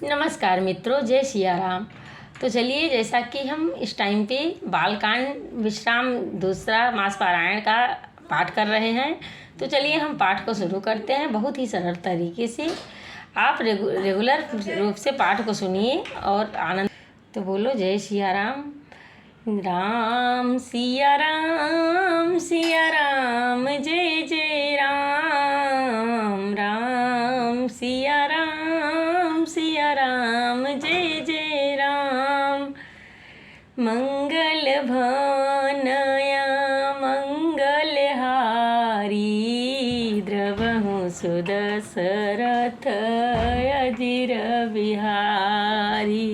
नमस्कार मित्रों, जय सिया राम। तो चलिए, जैसा कि हम इस टाइम पे बालकांड विश्राम दूसरा मास पारायण का पाठ कर रहे हैं, तो चलिए हम पाठ को शुरू करते हैं बहुत ही सरल तरीके से। आप रेगुलर रूप से पाठ को सुनिए और आनंद। तो बोलो जय सिया राम। राम सिया राम जय जय राम। राम सिया राम जय जय राम। मंगल भानया मंगलहारी द्रवहु सुदशरथ अजिर बिहारी।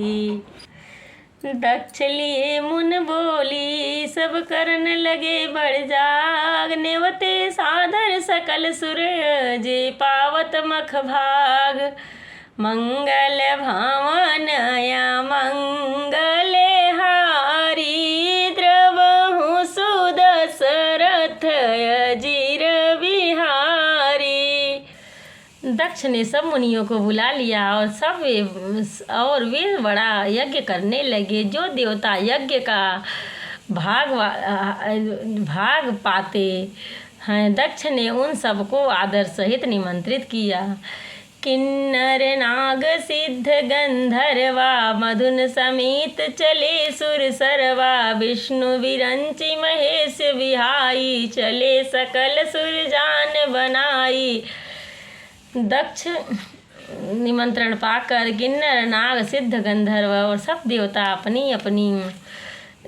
दक्ष लिए मुन बोली सब करन लगे बढ़ जाग। नेवते साधर सकल सुर जे पावत मख भाग। मंगल भावनया मंगलहारी द्रवहु सुदशरथ अजिर बिहारी। दक्ष ने सब मुनियों को बुला लिया और वे बड़ा यज्ञ करने लगे। जो देवता यज्ञ का भाग पाते हैं, दक्ष ने उन सबको आदर सहित निमंत्रित किया। किन्नर नाग सिद्ध गंधर्वा मधुन समेत चले सुर सरवा। विष्णु विरंचि महेश विहाई चले सकल सुर जान बनाई। दक्ष निमंत्रण पाकर किन्नर नाग सिद्ध गंधर्व और सब देवता अपनी अपनी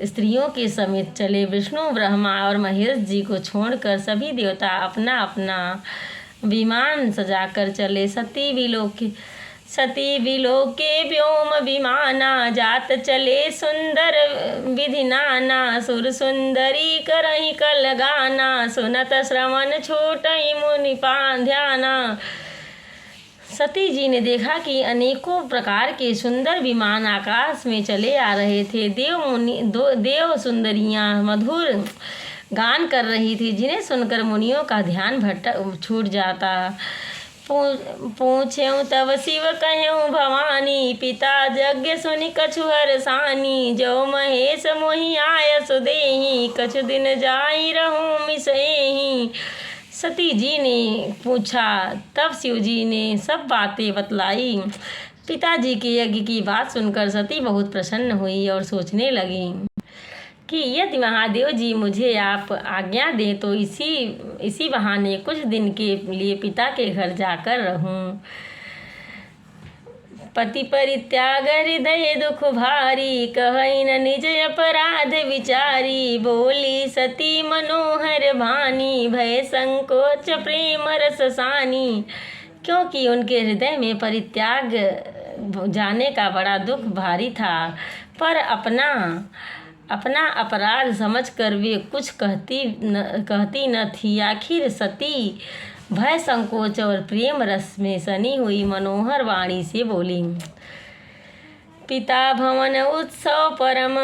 स्त्रियों के समेत चले। विष्णु ब्रह्मा और महेश जी को छोड़कर सभी देवता अपना अपना विमान सजाकर चले। सती विलोके व्योम विमाना जात चले सुंदर विधि नाना। सुर सुंदरी करहि कल गाना सुनत श्रवण छोटहि मुनि पान ध्याना। सती जी ने देखा कि अनेकों प्रकार के सुंदर विमान आकाश में चले आ रहे थे। देव सुंदरियां मधुर गान कर रही थी, जिन्हें सुनकर मुनियों का ध्यान छूट जाता। पूछें तब शिव कहें भवानी पिता यज्ञ सुनि कछु हरसानी। जो महेश मोहि आय सुदेहि कछु दिन जाई रहूं मिसेहि। सती जी ने पूछा, तब शिव जी ने सब बातें बतलाई। पिताजी के यज्ञ की बात सुनकर सती बहुत प्रसन्न हुई और सोचने लगी कि यदि महादेव जी मुझे आप आज्ञा दें तो इसी बहाने कुछ दिन के लिए पिता के घर जाकर रहूं। पति परित्याग हृदय दुख भारी कहई न निज अपराध विचारी। बोली सती मनोहर भानी भय संकोच प्रेम रस सानी। क्योंकि उनके हृदय में परित्याग जाने का बड़ा दुख भारी था, पर अपना अपराध समझकर वे कुछ कहती न थी। आखिर सती भय संकोच और प्रेम रस में सनी हुई मनोहर वाणी से बोली। पिता भवन उत्सव परम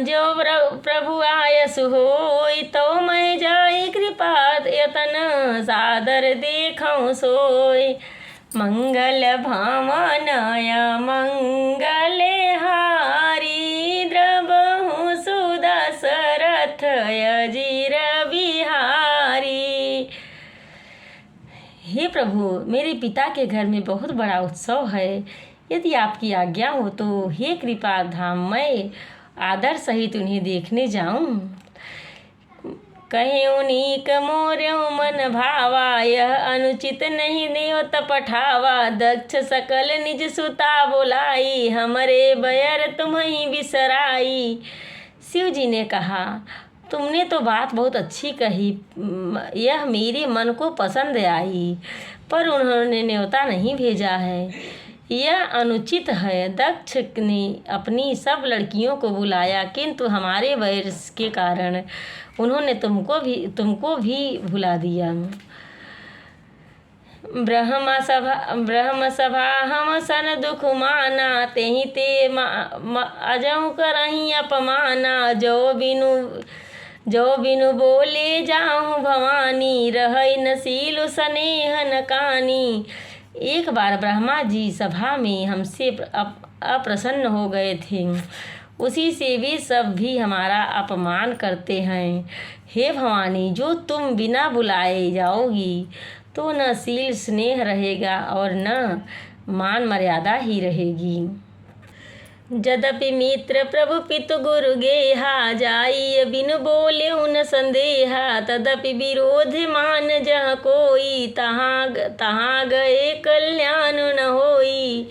जो प्रभु आयस होई। तो मैं जाई कृपा यतन सादर देखऊं सोई। मंगल भावनय मंगलहारी द्रवहु सुदशरथ अजिर बिहारी। हे प्रभु, मेरे पिता के घर में बहुत बड़ा उत्सव है। यदि आपकी आज्ञा हो तो हे कृपा धाम मैं आदर सहित उन्हें देखने जाऊं। कहे उनीक मोर्यो मन भावा यह अनुचित नहीं देवत पठावा। दक्ष सकल निज सुता बोलाई हमरे बयर तुम्हीं बिसराई। शिव जी ने कहा, तुमने तो बात बहुत अच्छी कही, यह मेरे मन को पसंद आई, पर उन्होंने न्योता नहीं भेजा है, यह अनुचित है। दक्ष ने अपनी सब लड़कियों को बुलाया, किंतु हमारे वैर के कारण उन्होंने तुमको भी भुला दिया। ब्रह्म सभा हम सन दुख माना तेहि ते अजहु करहि अपमाना। जो बिनु बोले जाहूँ भवानी रहै नसीलु स्नेह न कानी। एक बार ब्रह्मा जी सभा में हमसे अप्रसन्न हो गए थे, उसी से वे सब भी हमारा अपमान करते हैं। हे भवानी, जो तुम बिना बुलाए जाओगी तो न शील स्नेह रहेगा और न मान मर्यादा ही रहेगी। यद्यपि मित्र प्रभु पितु गुरु गेहा, जाई बिन बोले उन संदेहा। तदपि विरोध मान जह कोई, तहाँ गए कल्याण न होई।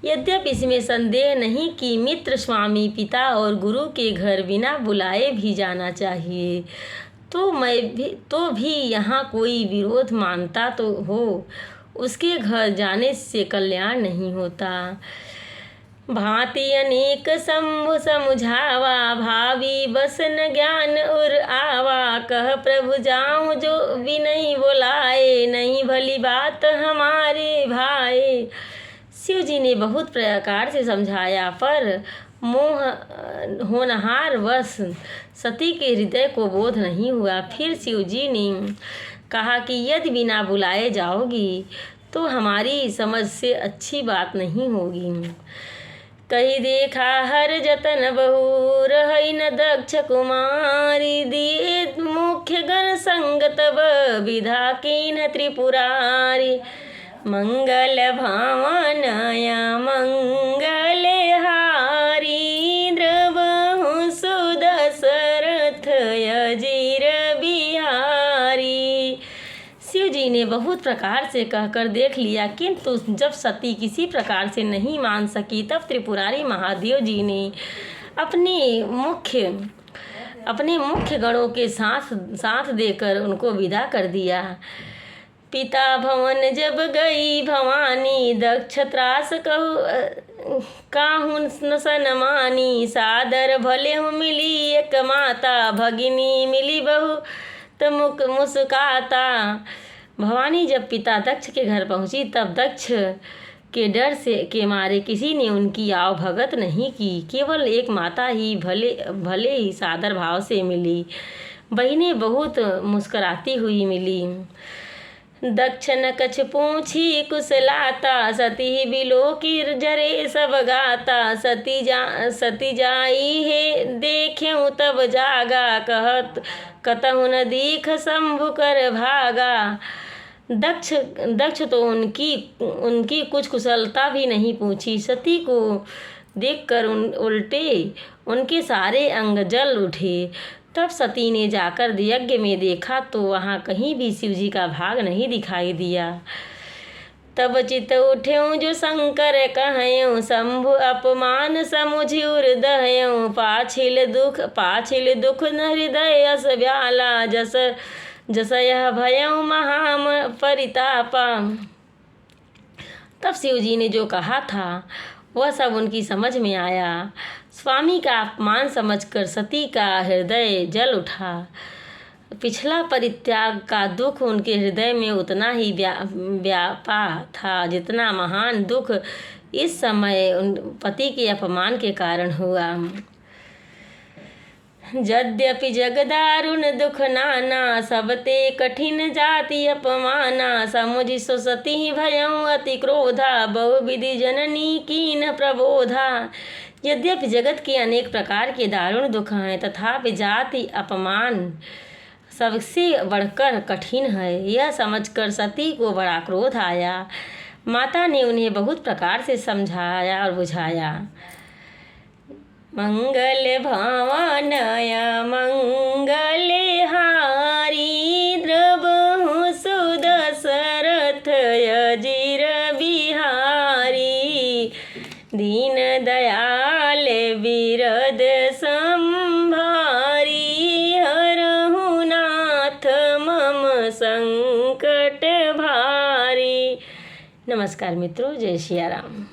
यद्यपि इसमें संदेह नहीं कि मित्र, स्वामी, पिता और गुरु के घर बिना बुलाए भी जाना चाहिए, तो भी यहाँ कोई विरोध मानता तो हो, उसके घर जाने से कल्याण नहीं होता। भांति अनेक शंभु समुझावा, भावी बस न ज्ञान उर आवा। कह प्रभु जाऊं जो विनय बोलाए, नहीं भली बात हमारे भाई। शिव जी ने बहुत प्रकार से समझाया, पर मोह होनहार वश सती के हृदय को बोध नहीं हुआ। फिर शिव जी ने कहा कि यदि बिना बुलाए जाओगी तो हमारी समझ से अच्छी बात नहीं होगी। कही देखा हर जतन बहु, रही न दक्ष कुमारी। दिए मुख्य गण संग तब, विधा कीन त्रिपुरारी। मंगल भावनया मंगल हारी, द्रवहु सुदशरथ अजीर बिहारी। शिव जी ने बहुत प्रकार से कहकर देख लिया, किंतु जब सती किसी प्रकार से नहीं मान सकी, तब त्रिपुरारी महादेव जी ने अपने मुख्य गणों के साथ देकर उनको विदा कर दिया। पिता भवन जब गई भवानी, दक्ष त्रास काहू न सनमानी। सादर भले हो मिली एक माता, भगिनी मिली बहु त मुस्काता। भवानी जब पिता दक्ष के घर पहुंची, तब दक्ष के डर के मारे किसी ने उनकी आवभगत नहीं की। केवल एक माता ही भले ही सादर भाव से मिली। बहिनें बहुत मुस्कुराती हुई मिली। दक्ष न कछ पूछी कुशलाता, सती बिलो की जरे सब गाता। सती जाई है देख्यूं तब जागा, कतहु न दीख शंभु कर भागा। दक्ष तो उनकी कुछ कुशलता भी नहीं पूछी। सती को देखकर उल्टे उनके सारे अंग जल उठे। तब सती ने जाकर यज्ञ में देखा तो वहाँ कहीं भी शिवजी का भाग नहीं दिखाई दिया। तब चित उठ्यों जो शंकर कहयूं, शंभु अपमान समुझि उर्दहयूं। पाछिल दुख न हृदय अस व्याला, जस यह भयऊं महाम परितापा। तब शिवजी ने जो कहा था वह सब उनकी समझ में आया। स्वामी का अपमान समझकर सती का हृदय जल उठा। पिछला परित्याग का दुख उनके हृदय में उतना ही व्यापा था जितना महान दुख इस समय उन पति के अपमान के कारण हुआ। यद्यपि जगदारुण दुख नाना, सबते कठिन जाति अपमाना। समुझि सो सती भयऊं अति क्रोधा, बहुविधि जननी कीन प्रबोधा। यद्यपि जगत के अनेक प्रकार के दारुण दुख हैं, तथापि जाति अपमान सबसे बढ़कर कठिन है। यह समझकर सती को बड़ा क्रोध आया। माता ने उन्हें बहुत प्रकार से समझाया और बुझाया। मंगल भावनय मंगल हारी, द्रवहु सुदशरथ अजीर बिहारी। दीन दयाल बिरद संभारी, हरहु नाथ मम संकट भारी। नमस्कार मित्रों, जय सिया राम।